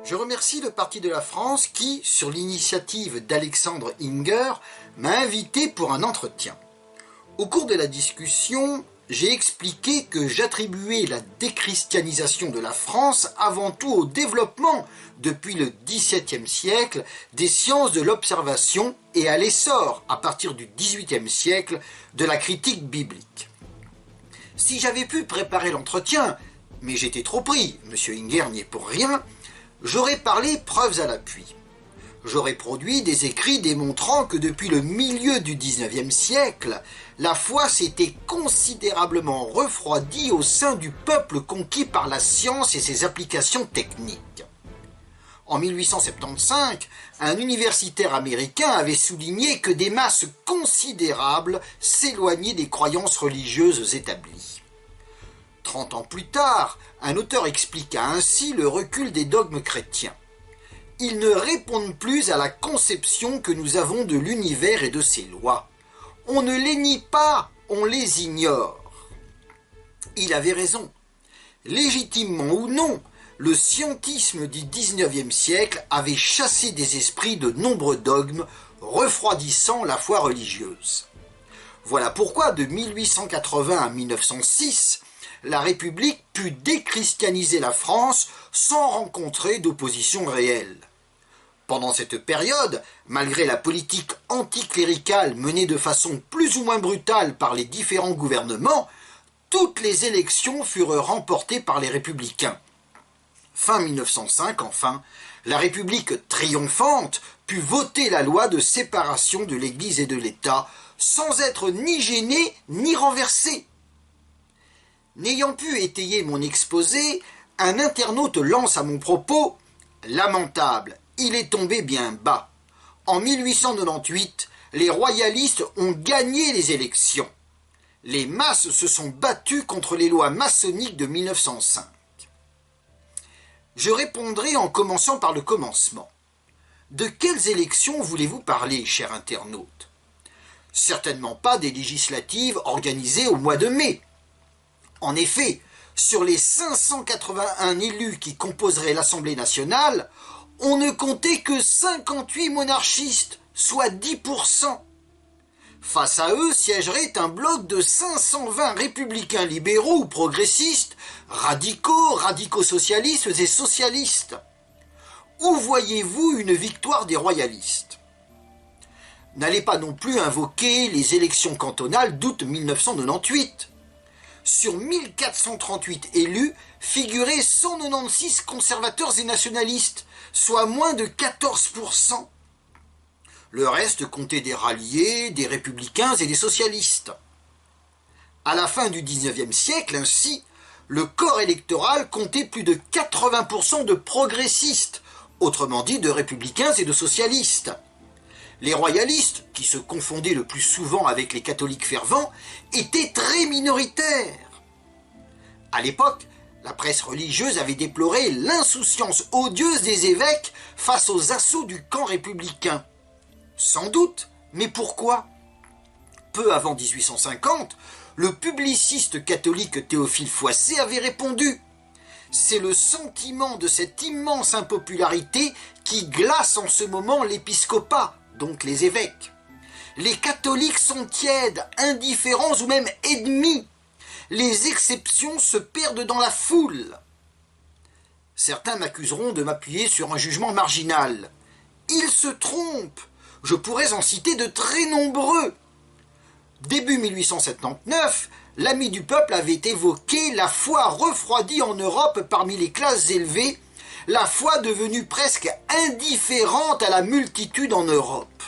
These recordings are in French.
Je remercie le Parti de la France qui, sur l'initiative d'Alexandre Inger, m'a invité pour un entretien. Au cours de la discussion, j'ai expliqué que j'attribuais la déchristianisation de la France avant tout au développement, depuis le XVIIe siècle, des sciences de l'observation et à l'essor, à partir du XVIIIe siècle, de la critique biblique. Si j'avais pu préparer l'entretien, mais j'étais trop pris, M. Inger n'y est pour rien, j'aurais parlé preuves à l'appui. J'aurais produit des écrits démontrant que depuis le milieu du XIXe siècle, la foi s'était considérablement refroidie au sein du peuple conquis par la science et ses applications techniques. En 1875, un universitaire américain avait souligné que des masses considérables s'éloignaient des croyances religieuses établies. 30 ans plus tard, un auteur expliqua ainsi le recul des dogmes chrétiens. Ils ne répondent plus à la conception que nous avons de l'univers et de ses lois. On ne les nie pas, on les ignore. Il avait raison. Légitimement ou non, le scientisme du XIXe siècle avait chassé des esprits de nombreux dogmes, refroidissant la foi religieuse. Voilà pourquoi, de 1880 à 1906, la République put déchristianiser la France sans rencontrer d'opposition réelle. Pendant cette période, malgré la politique anticléricale menée de façon plus ou moins brutale par les différents gouvernements, toutes les élections furent remportées par les républicains. Fin 1905, enfin, la République triomphante put voter la loi de séparation de l'Église et de l'État sans être ni gênée ni renversée. N'ayant pu étayer mon exposé, un internaute lance à mon propos « Lamentable, il est tombé bien bas. En 1898, les royalistes ont gagné les élections. Les masses se sont battues contre les lois maçonniques de 1905. » Je répondrai en commençant par le commencement. De quelles élections voulez-vous parler, cher internaute? Certainement pas des législatives organisées au mois de mai. En effet, sur les 581 élus qui composeraient l'Assemblée nationale, on ne comptait que 58 monarchistes, soit 10%. Face à eux siégerait un bloc de 520 républicains libéraux ou progressistes, radicaux, radicaux-socialistes et socialistes. Où voyez-vous une victoire des royalistes? N'allez pas non plus invoquer les élections cantonales d'août 1998. Sur 1438 élus figuraient 196 conservateurs et nationalistes, soit moins de 14%. Le reste comptait des ralliés, des républicains et des socialistes. À la fin du XIXe siècle, ainsi, le corps électoral comptait plus de 80% de progressistes, autrement dit de républicains et de socialistes. Les royalistes, qui se confondaient le plus souvent avec les catholiques fervents, étaient très minoritaires. À l'époque, la presse religieuse avait déploré l'insouciance odieuse des évêques face aux assauts du camp républicain. Sans doute, mais pourquoi? Peu avant 1850, le publiciste catholique Théophile Foissé avait répondu « C'est le sentiment de cette immense impopularité qui glace en ce moment l'épiscopat, donc les évêques. Les catholiques sont tièdes, indifférents ou même ennemis. Les exceptions se perdent dans la foule. » Certains m'accuseront de m'appuyer sur un jugement marginal. Ils se trompent. Je pourrais en citer de très nombreux. Début 1879, l'Ami du peuple avait évoqué la foi refroidie en Europe parmi les classes élevées, la foi devenue presque indifférente à la multitude en Europe.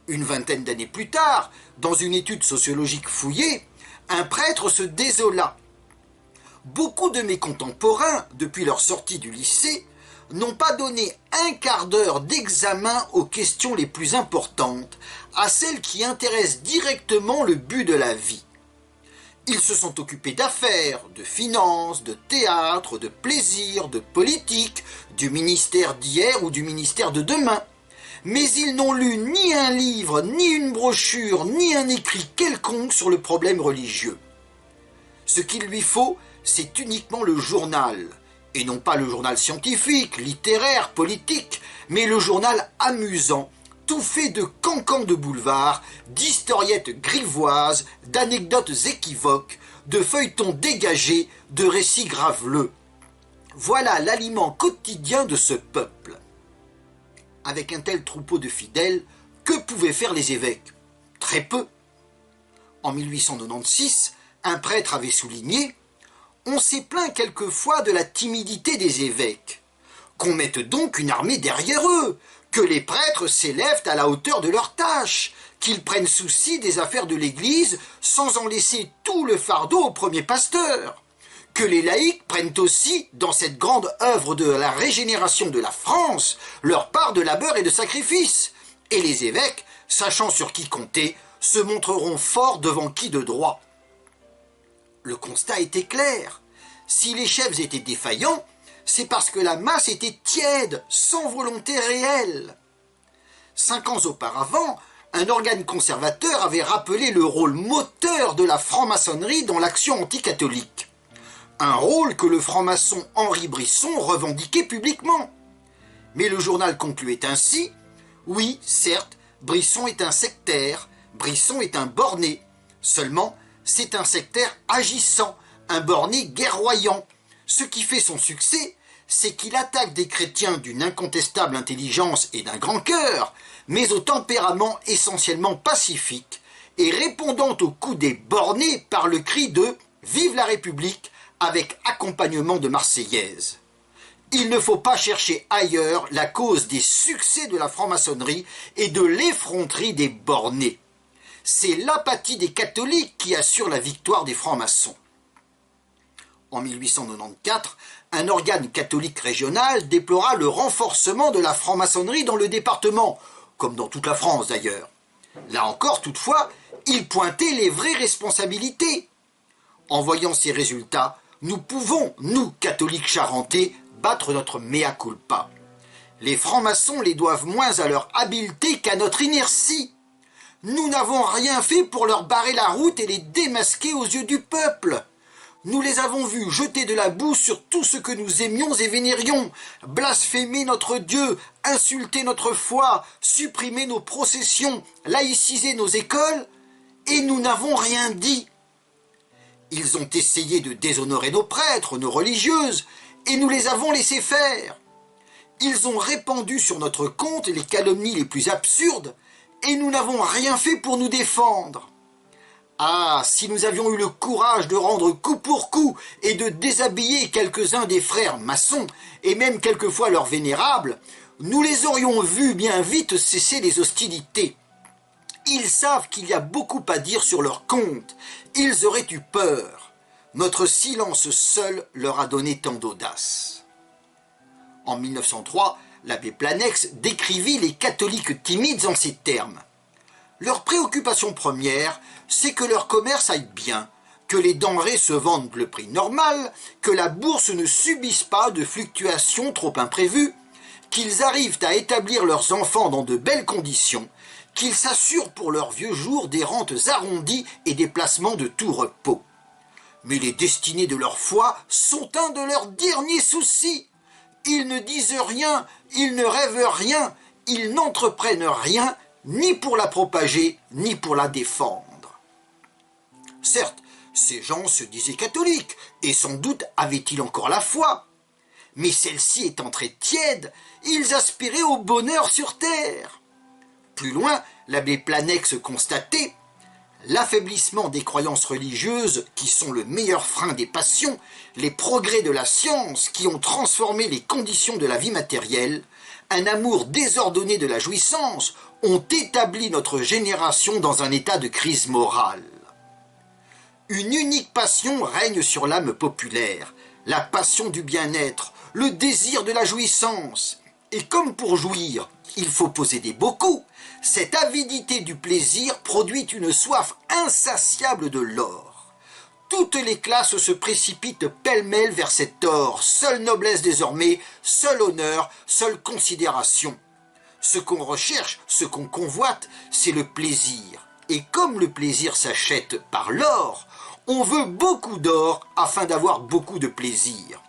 Une vingtaine d'années plus tard, dans une étude sociologique fouillée, un prêtre se désola. Beaucoup de mes contemporains, depuis leur sortie du lycée, n'ont pas donné un quart d'heure d'examen aux questions les plus importantes, à celles qui intéressent directement le but de la vie. Ils se sont occupés d'affaires, de finances, de théâtre, de plaisir, de politique, du ministère d'hier ou du ministère de demain. Mais ils n'ont lu ni un livre, ni une brochure, ni un écrit quelconque sur le problème religieux. Ce qu'il lui faut, c'est uniquement le journal. Et non pas le journal scientifique, littéraire, politique, mais le journal amusant, tout fait de cancans de boulevard, d'historiettes grivoises, d'anecdotes équivoques, de feuilletons dégagés, de récits graveleux. Voilà l'aliment quotidien de ce peuple. Avec un tel troupeau de fidèles, que pouvaient faire les évêques? Très peu. En 1896, un prêtre avait souligné « On s'est plaint quelquefois de la timidité des évêques. Qu'on mette donc une armée derrière eux, que les prêtres s'élèvent à la hauteur de leurs tâches, qu'ils prennent souci des affaires de l'Église sans en laisser tout le fardeau au premier pasteur, que les laïcs prennent aussi, dans cette grande œuvre de la régénération de la France, leur part de labeur et de sacrifice, et les évêques, sachant sur qui compter, se montreront forts devant qui de droit. » Le constat était clair. Si les chefs étaient défaillants, c'est parce que la masse était tiède, sans volonté réelle. 5 ans auparavant, un organe conservateur avait rappelé le rôle moteur de la franc-maçonnerie dans l'action anticatholique. Un rôle que le franc-maçon Henri Brisson revendiquait publiquement. Mais le journal concluait ainsi « Oui, certes, Brisson est un sectaire, Brisson est un borné. Seulement, c'est un sectaire agissant, un borné guerroyant. Ce qui fait son succès, c'est qu'il attaque des chrétiens d'une incontestable intelligence et d'un grand cœur, mais au tempérament essentiellement pacifique, et répondant au coup des bornés par le cri de « Vive la République !» avec accompagnement de Marseillaise. Il ne faut pas chercher ailleurs la cause des succès de la franc-maçonnerie et de l'effronterie des bornés. C'est l'apathie des catholiques qui assure la victoire des francs-maçons. En 1894, un organe catholique régional déplora le renforcement de la franc-maçonnerie dans le département, comme dans toute la France d'ailleurs. Là encore, toutefois, il pointait les vraies responsabilités. En voyant ces résultats, nous pouvons, nous, catholiques charentais, battre notre mea culpa. Les francs-maçons les doivent moins à leur habileté qu'à notre inertie. Nous n'avons rien fait pour leur barrer la route et les démasquer aux yeux du peuple. Nous les avons vus jeter de la boue sur tout ce que nous aimions et vénérions, blasphémer notre Dieu, insulter notre foi, supprimer nos processions, laïciser nos écoles, et nous n'avons rien dit. Ils ont essayé de déshonorer nos prêtres, nos religieuses, et nous les avons laissés faire. Ils ont répandu sur notre compte les calomnies les plus absurdes, et nous n'avons rien fait pour nous défendre. Ah, si nous avions eu le courage de rendre coup pour coup et de déshabiller quelques-uns des frères maçons, et même quelquefois leurs vénérables, nous les aurions vus bien vite cesser les hostilités. Ils savent qu'il y a beaucoup à dire sur leur compte. Ils auraient eu peur. Notre silence seul leur a donné tant d'audace. En 1903, l'abbé Planex décrivit les catholiques timides en ces termes. Leur préoccupation première, c'est que leur commerce aille bien, que les denrées se vendent le prix normal, que la bourse ne subisse pas de fluctuations trop imprévues, qu'ils arrivent à établir leurs enfants dans de belles conditions, qu'ils s'assurent pour leurs vieux jours des rentes arrondies et des placements de tout repos. Mais les destinées de leur foi sont un de leurs derniers soucis. Ils ne disent rien, ils ne rêvent rien, ils n'entreprennent rien, ni pour la propager, ni pour la défendre. Certes, ces gens se disaient catholiques, et sans doute avaient-ils encore la foi. Mais celle-ci étant très tiède, ils aspiraient au bonheur sur terre. Plus loin, l'abbé Planex constatait l'affaiblissement des croyances religieuses qui sont le meilleur frein des passions, les progrès de la science qui ont transformé les conditions de la vie matérielle, un amour désordonné de la jouissance ont établi notre génération dans un état de crise morale. Une unique passion règne sur l'âme populaire, la passion du bien-être, le désir de la jouissance. Et comme pour jouir, il faut posséder beaucoup, cette avidité du plaisir produit une soif insatiable de l'or. Toutes les classes se précipitent pêle-mêle vers cet or, seule noblesse désormais, seul honneur, seule considération. Ce qu'on recherche, ce qu'on convoite, c'est le plaisir. Et comme le plaisir s'achète par l'or, on veut beaucoup d'or afin d'avoir beaucoup de plaisir.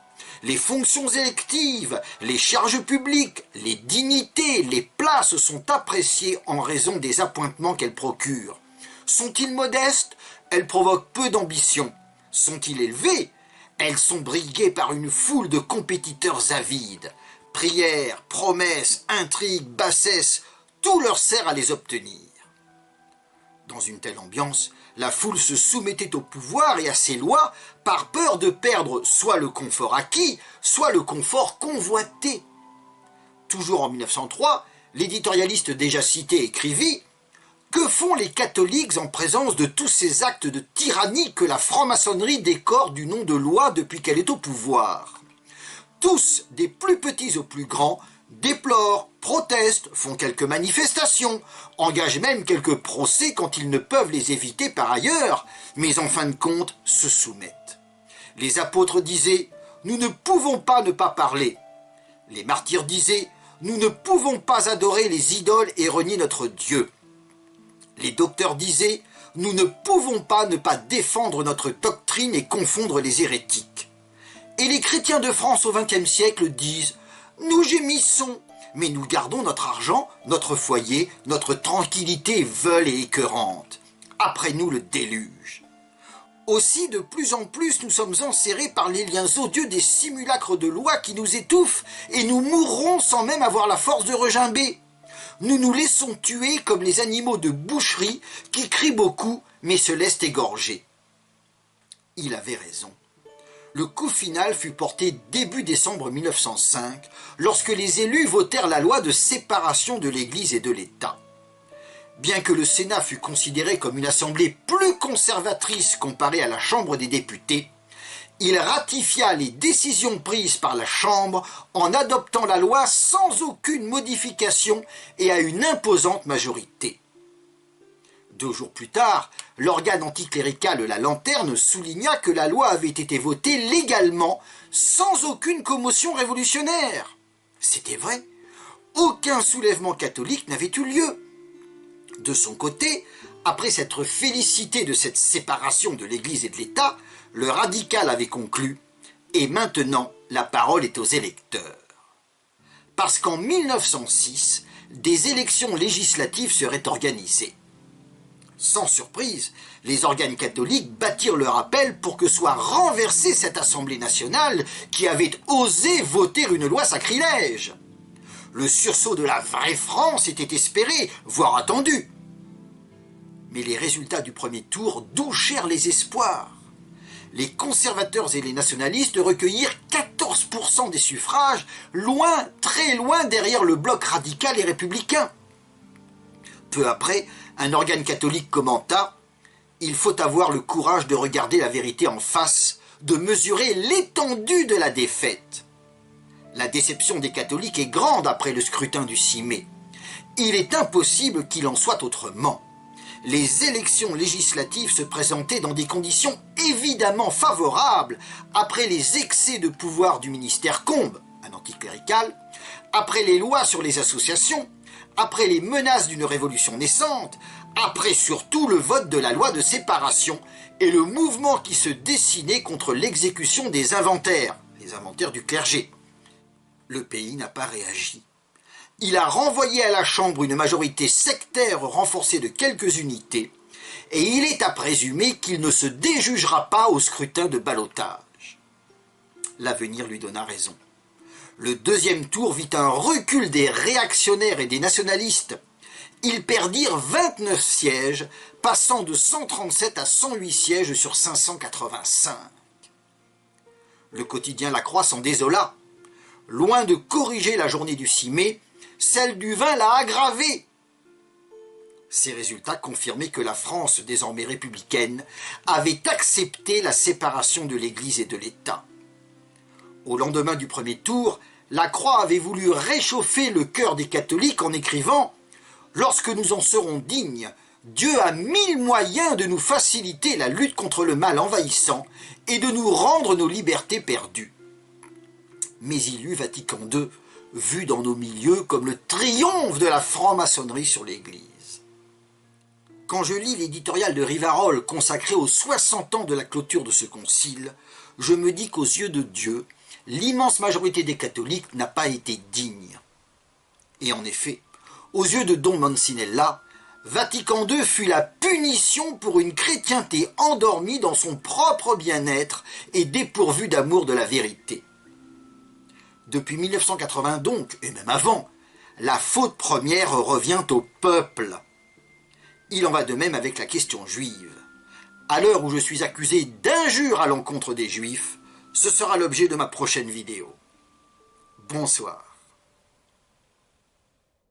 Les fonctions électives, les charges publiques, les dignités, les places sont appréciées en raison des appointements qu'elles procurent. Sont-ils modestes? Elles provoquent peu d'ambition. Sont-ils élevés? Elles sont briguées par une foule de compétiteurs avides. Prières, promesses, intrigues, bassesses, tout leur sert à les obtenir. Dans une telle ambiance, la foule se soumettait au pouvoir et à ses lois par peur de perdre soit le confort acquis, soit le confort convoité. Toujours en 1903, l'éditorialiste déjà cité écrivit « Que font les catholiques en présence de tous ces actes de tyrannie que la franc-maçonnerie décore du nom de loi depuis qu'elle est au pouvoir ? Tous, des plus petits aux plus grands, déplorent, protestent, font quelques manifestations, engagent même quelques procès quand ils ne peuvent les éviter par ailleurs, mais en fin de compte se soumettent. Les apôtres disaient « Nous ne pouvons pas ne pas parler ». Les martyrs disaient « Nous ne pouvons pas adorer les idoles et renier notre Dieu ». Les docteurs disaient « Nous ne pouvons pas ne pas défendre notre doctrine et confondre les hérétiques ». Et les chrétiens de France au XXe siècle disent « Nous gémissons, mais nous gardons notre argent, notre foyer, notre tranquillité veule et écœurante. Après nous le déluge. » Aussi, de plus en plus, nous sommes enserrés par les liens odieux des simulacres de loi qui nous étouffent et nous mourrons sans même avoir la force de regimber. Nous nous laissons tuer comme les animaux de boucherie qui crient beaucoup mais se laissent égorger. Il avait raison. Le coup final fut porté début décembre 1905, lorsque les élus votèrent la loi de séparation de l'Église et de l'État. Bien que le Sénat fût considéré comme une assemblée plus conservatrice comparée à la Chambre des députés, il ratifia les décisions prises par la Chambre en adoptant la loi sans aucune modification et à une imposante majorité. 2 jours plus tard, l'organe anticlérical La Lanterne souligna que la loi avait été votée légalement, sans aucune commotion révolutionnaire. C'était vrai, aucun soulèvement catholique n'avait eu lieu. De son côté, après s'être félicité de cette séparation de l'Église et de l'État, le radical avait conclu « Et maintenant, la parole est aux électeurs ». Parce qu'en 1906, des élections législatives seraient organisées. Sans surprise, les organes catholiques battirent leur appel pour que soit renversée cette Assemblée nationale qui avait osé voter une loi sacrilège. Le sursaut de la vraie France était espéré, voire attendu. Mais les résultats du premier tour douchèrent les espoirs. Les conservateurs et les nationalistes recueillirent 14% des suffrages, loin, très loin derrière le bloc radical et républicain. Peu après, un organe catholique commenta « Il faut avoir le courage de regarder la vérité en face, de mesurer l'étendue de la défaite. » La déception des catholiques est grande après le scrutin du 6 mai. Il est impossible qu'il en soit autrement. Les élections législatives se présentaient dans des conditions évidemment favorables après les excès de pouvoir du ministère Combes, un anticlérical, après les lois sur les associations, après les menaces d'une révolution naissante, après surtout le vote de la loi de séparation et le mouvement qui se dessinait contre l'exécution des inventaires, les inventaires du clergé. Le pays n'a pas réagi. Il a renvoyé à la Chambre une majorité sectaire renforcée de quelques unités, et il est à présumer qu'il ne se déjugera pas au scrutin de ballotage. L'avenir lui donna raison. Le deuxième tour vit un recul des réactionnaires et des nationalistes. Ils perdirent 29 sièges, passant de 137 à 108 sièges sur 585. Le quotidien La Croix s'en désola. Loin de corriger la journée du 6 mai, celle du 20 l'a aggravée. Ces résultats confirmaient que la France, désormais républicaine, avait accepté la séparation de l'Église et de l'État. Au lendemain du premier tour, La Croix avait voulu réchauffer le cœur des catholiques en écrivant « Lorsque nous en serons dignes, Dieu a 1000 moyens de nous faciliter la lutte contre le mal envahissant et de nous rendre nos libertés perdues. » Mais il eut Vatican II, vu dans nos milieux comme le triomphe de la franc-maçonnerie sur l'Église. Quand je lis l'éditorial de Rivarol consacré aux 60 ans de la clôture de ce concile, je me dis qu'aux yeux de Dieu, l'immense majorité des catholiques n'a pas été digne. Et en effet, aux yeux de Don Mancinella, Vatican II fut la punition pour une chrétienté endormie dans son propre bien-être et dépourvue d'amour de la vérité. Depuis 1980 donc, et même avant, la faute première revient au peuple. Il en va de même avec la question juive. À l'heure où je suis accusé d'injure à l'encontre des juifs, ce sera l'objet de ma prochaine vidéo. Bonsoir.